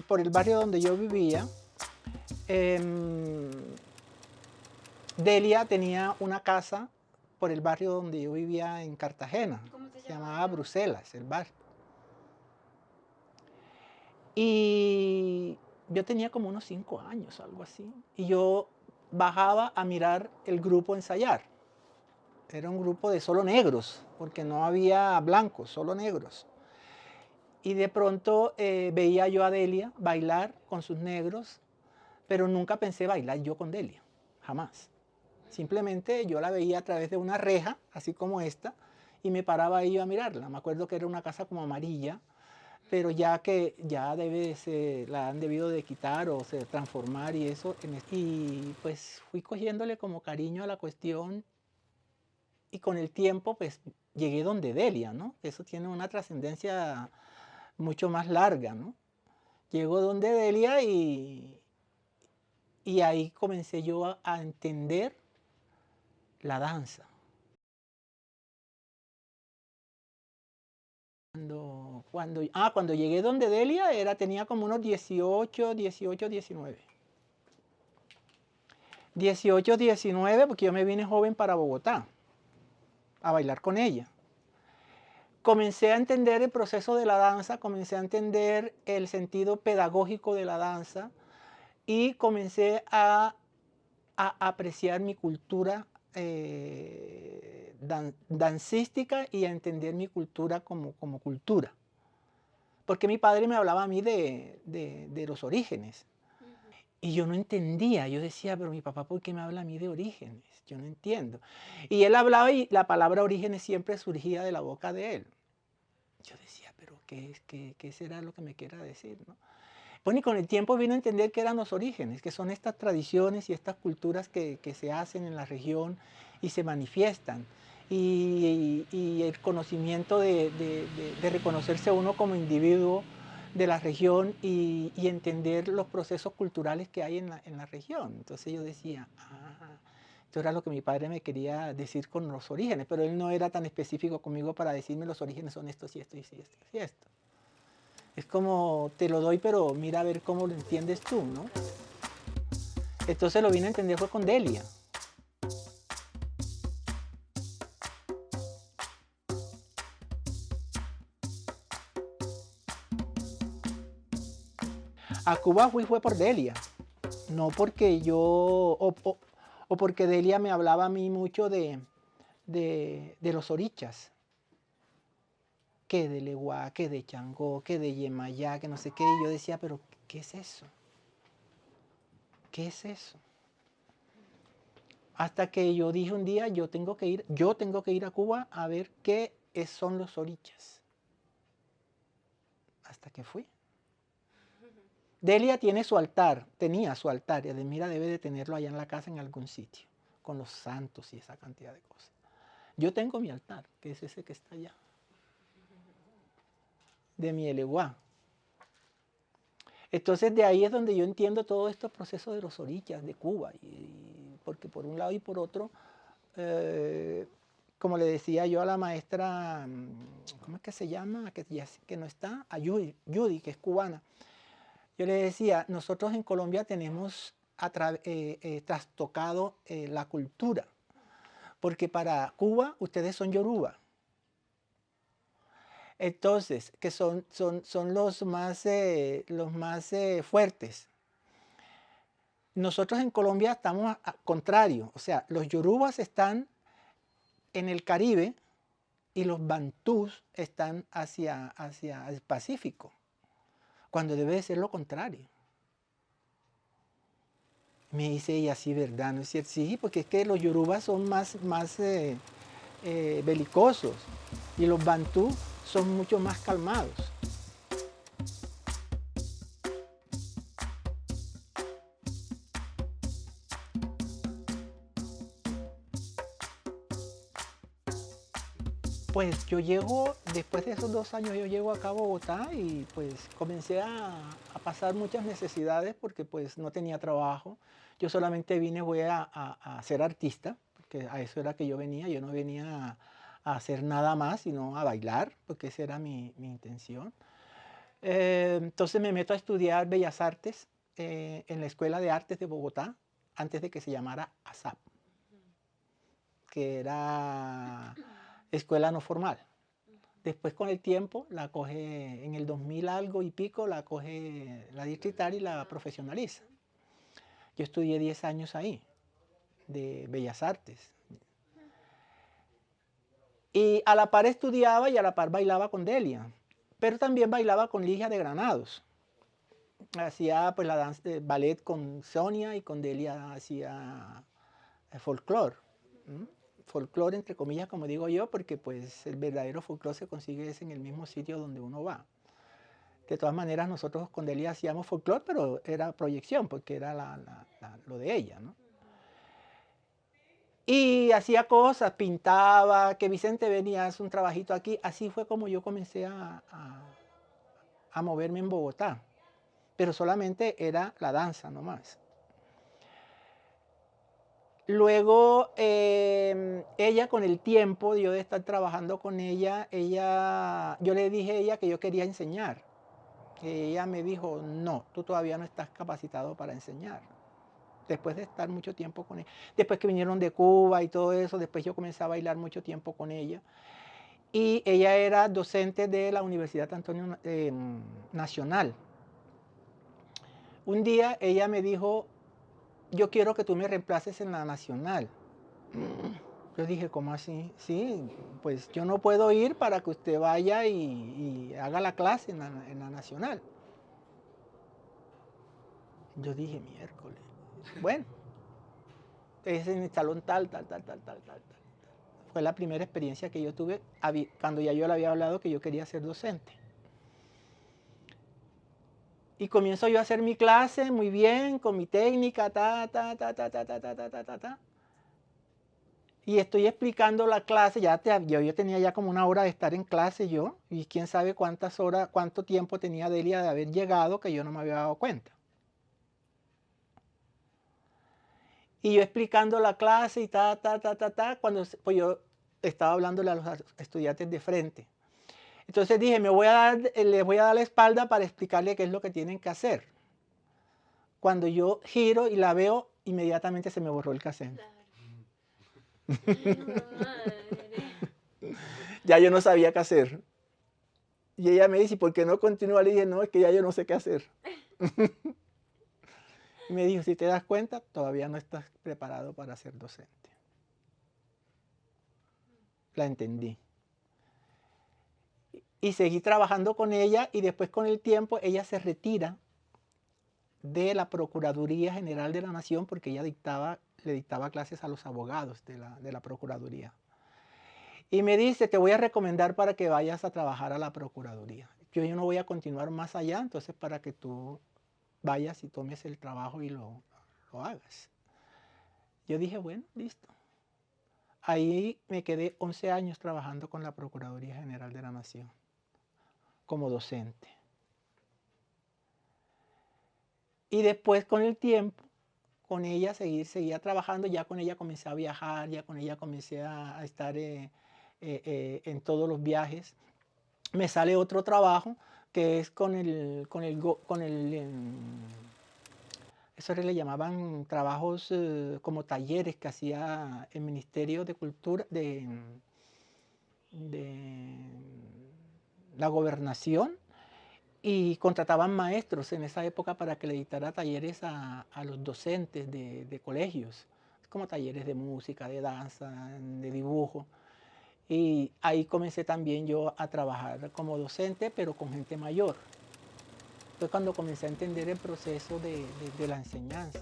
por el barrio donde yo vivía, em, Delia tenía una casa por el barrio donde yo vivía en Cartagena. ¿Cómo se Se llama? llamaba Bruselas, el barrio. Y yo tenía como unos 5 años, algo así. Y yo bajaba a mirar el grupo ensayar. Era un grupo de solo negros, porque no había blancos, solo negros. Y de pronto veía yo a Delia bailar con sus negros, pero nunca pensé bailar yo con Delia, jamás. Simplemente yo la veía a través de una reja, así como esta, y me paraba ahí a mirarla. Me acuerdo que era una casa como amarilla, pero ya que ya la han debido de quitar o transformar y eso. Y pues fui cogiéndole como cariño a la cuestión y con el tiempo pues llegué donde Delia, ¿no? Eso tiene una trascendencia mucho más larga, ¿no? Llego donde Delia y ahí comencé yo a entender la danza. Cuando llegué donde Delia tenía como unos 18, 18, 19. 18, 19, porque yo me vine joven para Bogotá a bailar con ella. Comencé a entender el proceso de la danza, comencé a entender el sentido pedagógico de la danza y comencé a apreciar mi cultura dancística y a entender mi cultura como cultura. Porque mi padre me hablaba a mí de los orígenes. Ujú. Y yo no entendía, yo decía, pero mi papá, ¿por qué me habla a mí de orígenes? Yo no entiendo. Y él hablaba y la palabra orígenes siempre surgía de la boca de él. Yo decía, pero ¿qué será lo que me quiera decir, ¿no? Bueno, y con el tiempo vine a entender que eran los orígenes, que son estas tradiciones y estas culturas que se hacen en la región y se manifiestan. Y el conocimiento de reconocerse a uno como individuo de la región y entender los procesos culturales que hay en la región. Entonces yo decía, esto era lo que mi padre me quería decir con los orígenes, pero él no era tan específico conmigo para decirme los orígenes son estos y esto y esto y esto. Es como, te lo doy, pero mira a ver cómo lo entiendes tú, ¿no? Entonces lo vine a entender fue con Delia. A Cuba fue por Delia, no porque o porque Delia me hablaba a mí mucho de los orichas, que de Leguá, que de Changó, que de Yemayá, que no sé qué, y yo decía, pero ¿qué es eso? ¿Qué es eso? Hasta que yo dije un día, yo tengo que ir a Cuba a ver qué son los orichas. Hasta que fui. Delia tiene su altar, tenía su altar, y Ademira debe de tenerlo allá en la casa en algún sitio, con los santos y esa cantidad de cosas. Yo tengo mi altar, que es ese que está allá, de mi Eleguá. Entonces de ahí es donde yo entiendo todo estos procesos de los orichas de Cuba, porque por un lado y por otro, eh, como le decía yo a la maestra, ¿cómo es que se llama? Que no está, a Judy, que es cubana. Yo le decía, nosotros en Colombia tenemos trastocado la cultura, porque para Cuba ustedes son yoruba. Entonces, que son los más fuertes. Nosotros en Colombia estamos al contrario, o sea, los yorubas están en el Caribe y los bantús están hacia el Pacífico, cuando debe de ser lo contrario. Me dice ella, sí, ¿verdad? ¿No es cierto? Sí, porque es que los yorubas son más belicosos y los bantú son mucho más calmados. Pues yo llego, después de esos 2 años, yo llego acá a Bogotá y pues comencé a pasar muchas necesidades porque pues no tenía trabajo. Yo solamente vine, voy a ser artista, porque a eso era que yo venía. Yo no venía a hacer nada más, sino a bailar, porque esa era mi intención. Entonces me meto a estudiar Bellas Artes en la Escuela de Artes de Bogotá, antes de que se llamara ASAP, que era escuela no formal. Después con el tiempo la coge, en el 2000 algo y pico, la coge la distrital y la profesionaliza. Yo estudié 10 años ahí, de Bellas Artes. Y a la par estudiaba y a la par bailaba con Delia, pero también bailaba con Ligia de Granados. Hacía pues la danza de ballet con Sonia y con Delia hacía folclore. Folclore entre comillas, como digo yo, porque pues el verdadero folclore se consigue en el mismo sitio donde uno va. De todas maneras, nosotros con Delia hacíamos folclore, pero era proyección, porque era lo de ella, ¿no? Y hacía cosas, pintaba, que Vicente venía a hacer un trabajito aquí. Así fue como yo comencé a moverme en Bogotá. Pero solamente era la danza nomás. Luego, ella con el tiempo, yo de estar trabajando con ella, yo le dije a ella que yo quería enseñar. Ella me dijo, no, tú todavía no estás capacitado para enseñar. Después de estar mucho tiempo con ella. Después que vinieron de Cuba y todo eso, después yo comencé a bailar mucho tiempo con ella. Y ella era docente de la Universidad Antonio Nacional. Un día ella me dijo, yo quiero que tú me reemplaces en la Nacional. Yo dije, ¿cómo así? Sí, pues yo no puedo ir para que usted vaya y haga la clase en la Nacional. Yo dije, miércoles. Bueno, es en el salón tal. Fue la primera experiencia que yo tuve cuando ya yo le había hablado que yo quería ser docente. Y comienzo yo a hacer mi clase muy bien, con mi técnica, Y estoy explicando la clase, yo tenía ya como una hora de estar en clase yo, y quién sabe cuántas horas, cuánto tiempo tenía Delia de haber llegado que yo no me había dado cuenta. Y yo explicando la clase y cuando pues yo estaba hablándole a los estudiantes de frente. Entonces dije, les voy a dar la espalda para explicarle qué es lo que tienen que hacer. Cuando yo giro y la veo, inmediatamente se me borró el cassette. Ya yo no sabía qué hacer. Y ella me dice, ¿por qué no continúa? Le dije, no, es que ya yo no sé qué hacer. Y me dijo, si te das cuenta, todavía no estás preparado para ser docente. La entendí. Y seguí trabajando con ella y después con el tiempo ella se retira de la Procuraduría General de la Nación porque ella le dictaba clases a los abogados de la Procuraduría. Y me dice, te voy a recomendar para que vayas a trabajar a la Procuraduría. Yo no voy a continuar más allá, entonces para que tú vayas y tomes el trabajo y lo hagas. Yo dije, bueno, listo. Ahí me quedé 11 años trabajando con la Procuraduría General de la Nación, como docente. Y después con el tiempo, con ella seguía trabajando, ya con ella comencé a viajar, ya con ella comencé a estar en todos los viajes. Me sale otro trabajo que es eso le llamaban trabajos como talleres que hacía el Ministerio de Cultura de la Gobernación, y contrataban maestros en esa época para que le dictara talleres a los docentes de colegios, como talleres de música, de danza, de dibujo. Y ahí comencé también yo a trabajar como docente, pero con gente mayor. Fue cuando comencé a entender el proceso de la enseñanza.